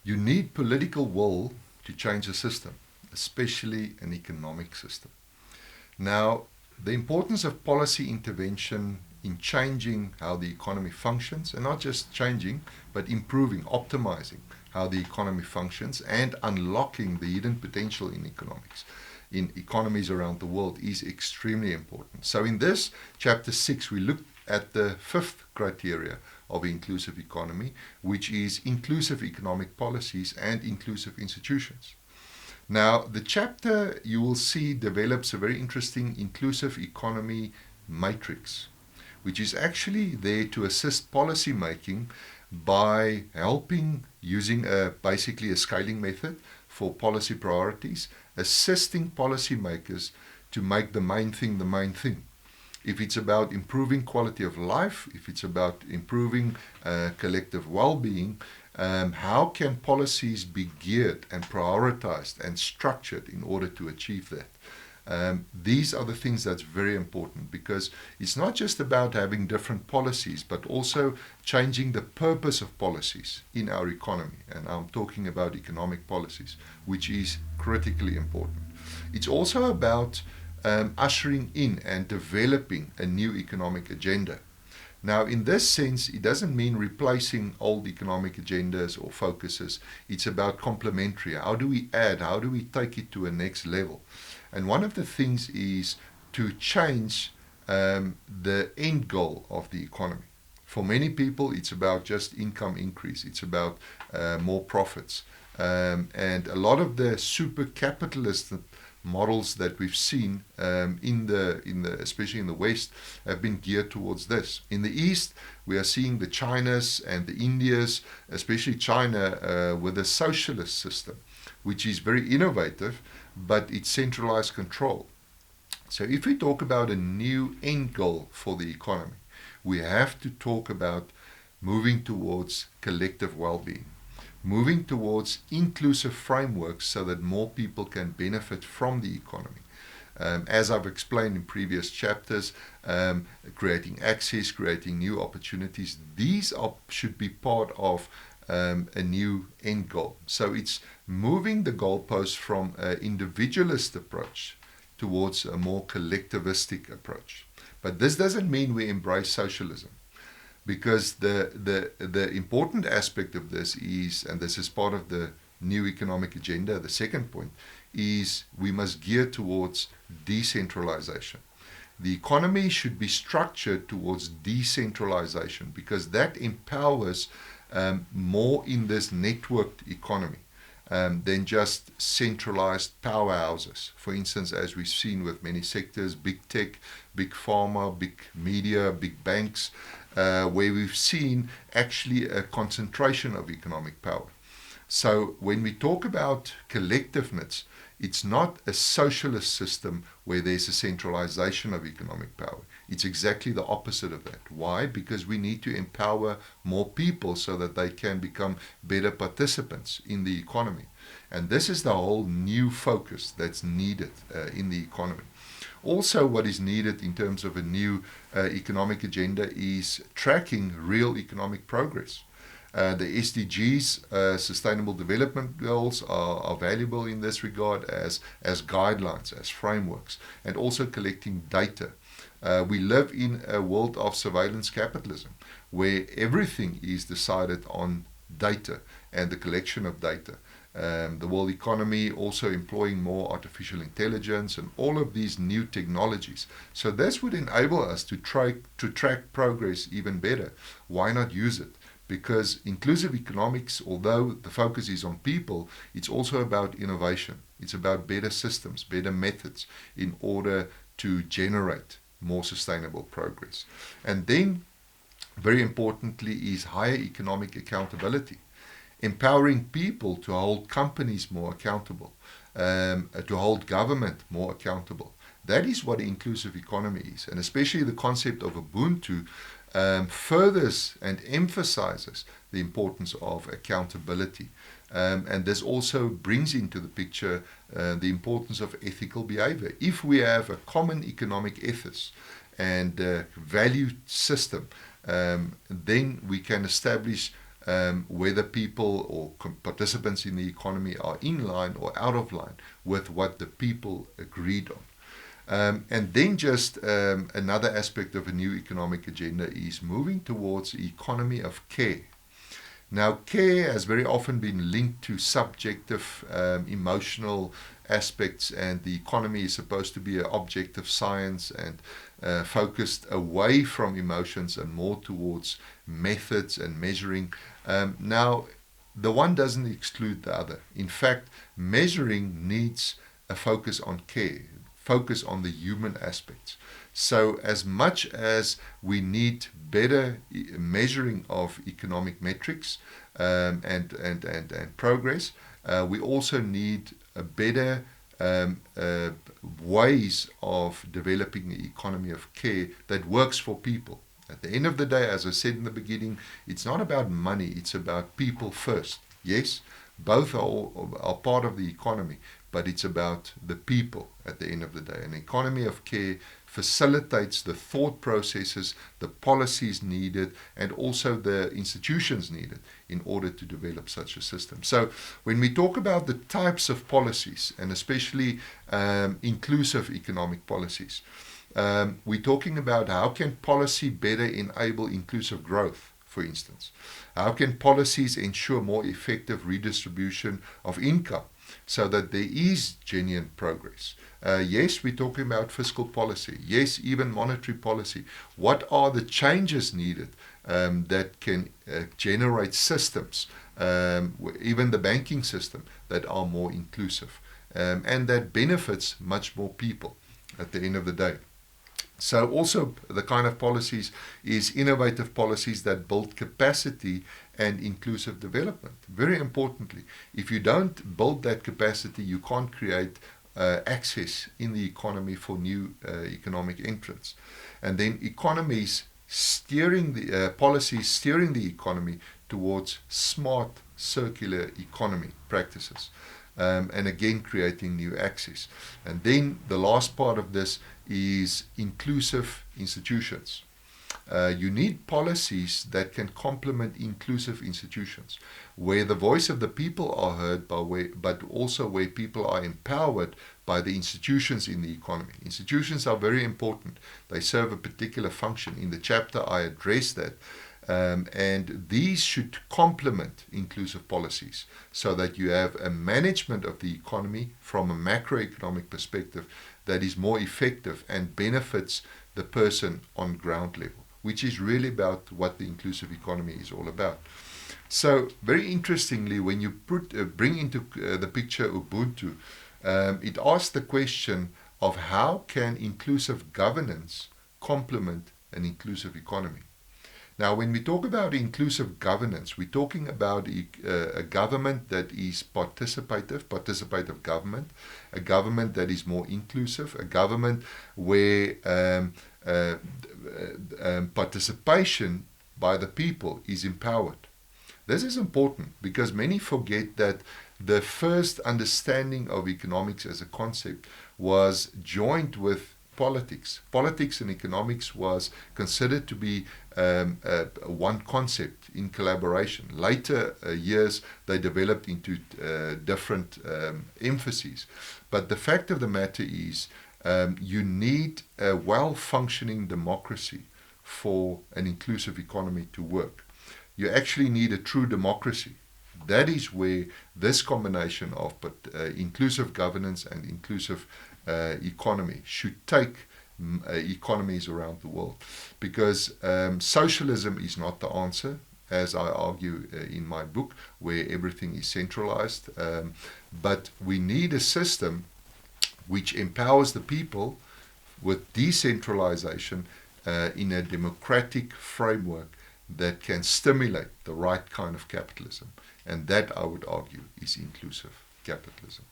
You need political will to change a system, especially an economic system. Now, the importance of policy intervention in changing how the economy functions, and not just changing, but improving, optimizing how the economy functions and unlocking the hidden potential in economies around the world is extremely important. So in this chapter 6, we look at the fifth criteria of inclusive economy, which is inclusive economic policies and inclusive institutions. Now, the chapter, you will see, develops a very interesting inclusive economy matrix, which is actually there to assist policy making by helping using basically a scaling method for policy priorities, assisting policymakers to make the main thing the main thing. If it's about improving quality of life, if it's about improving collective well-being, how can policies be geared and prioritized and structured in order to achieve that? These are the things that's very important, because it's not just about having different policies, but also changing the purpose of policies in our economy. And I'm talking about economic policies, which is critically important. It's also about ushering in and developing a new economic agenda. Now, in this sense, it doesn't mean replacing old economic agendas or focuses. It's about complementary. How do we add? How do we take it to a next level? And one of the things is to change the end goal of the economy. For many people, it's about just income increase. It's about more profits. And a lot of the super capitalist models that we've seen especially in the West have been geared towards this. In the East, we are seeing the Chinas and the Indias, especially China, with a socialist system, which is very innovative, but it's centralized control. So if we talk about a new end goal for the economy, we have to talk about moving towards collective well-being, moving towards inclusive frameworks so that more people can benefit from the economy. As I've explained in previous chapters, creating access, creating new opportunities, these should be part of a new end goal. So it's moving the goalposts from an individualist approach towards a more collectivistic approach. But this doesn't mean we embrace socialism, because the important aspect of this is, and this is part of the new economic agenda, the second point, is we must gear towards decentralization. The economy should be structured towards decentralization, because that empowers more in this networked economy than just centralized powerhouses. For instance, as we've seen with many sectors, big tech, big pharma, big media, big banks, where we've seen actually a concentration of economic power. So when we talk about collectiveness, it's not a socialist system where there's a centralization of economic power. It's exactly the opposite of that. Why? Because we need to empower more people so that they can become better participants in the economy. And this is the whole new focus that's needed in the economy. Also, what is needed in terms of a new economic agenda is tracking real economic progress. The SDGs, Sustainable Development Goals, are valuable in this regard as guidelines, as frameworks, and also collecting data. We live in a world of surveillance capitalism, where everything is decided on data and the collection of data. The world economy also employing more artificial intelligence and all of these new technologies. So this would enable us to track progress even better. Why not use it? Because inclusive economics, although the focus is on people, it's also about innovation. It's about better systems, better methods in order to generate more sustainable progress. And then, very importantly, is higher economic accountability. Empowering people to hold companies more accountable, to hold government more accountable. That is what inclusive economy is. And especially the concept of Ubuntu furthers and emphasizes the importance of accountability. And this also brings into the picture the importance of ethical behavior. If we have a common economic ethics and value system, then we can establish whether people or participants in the economy are in line or out of line with what the people agreed on. And then just another aspect of a new economic agenda is moving towards the economy of care. Now, care has very often been linked to subjective, emotional aspects, and the economy is supposed to be an objective science and focused away from emotions and more towards methods and measuring. Now, the one doesn't exclude the other. In fact, measuring needs a focus on care, focus on the human aspects. So as much as we need better measuring of economic metrics and progress, we also need a better ways of developing the economy of care that works for people. At the end of the day, as I said in the beginning, it's not about money, it's about people first. Yes, both are part of the economy, but it's about the people at the end of the day. An economy of care facilitates the thought processes, the policies needed, and also the institutions needed in order to develop such a system. So when we talk about the types of policies, and especially inclusive economic policies, we're talking about how can policy better enable inclusive growth, for instance. How can policies ensure more effective redistribution of income so that there is genuine progress? Yes, we're talking about fiscal policy. Yes, even monetary policy. What are the changes needed that can generate systems, even the banking system, that are more inclusive and that benefits much more people at the end of the day? So also the kind of policies is innovative policies that build capacity and inclusive development. Very importantly, if you don't build that capacity, you can't create access in the economy for new economic entrants. And then economies steering the policies steering the economy towards smart circular economy practices. And again creating new access. And then the last part of this is inclusive institutions. You need policies that can complement inclusive institutions, where the voice of the people are heard, but also where people are empowered by the institutions in the economy. Institutions are very important. They serve a particular function. In the chapter I address that. And these should complement inclusive policies so that you have a management of the economy from a macroeconomic perspective that is more effective and benefits the person on ground level, which is really about what the inclusive economy is all about. So very interestingly, when you bring into the picture Ubuntu, it asks the question of how can inclusive governance complement an inclusive economy. Now, when we talk about inclusive governance, we're talking about a government that is participative government, a government that is more inclusive, a government where participation by the people is empowered. This is important because many forget that the first understanding of economics as a concept was joined with politics. Politics and economics was considered to be one concept in collaboration. Later years, they developed into different emphases. But the fact of the matter is, you need a well-functioning democracy for an inclusive economy to work. You actually need a true democracy. That is where this combination of inclusive governance and inclusive economy should take economies around the world, because socialism is not the answer, as I argue in my book, where everything is centralized, but we need a system which empowers the people with decentralization in a democratic framework that can stimulate the right kind of capitalism, and that, I would argue, is inclusive capitalism.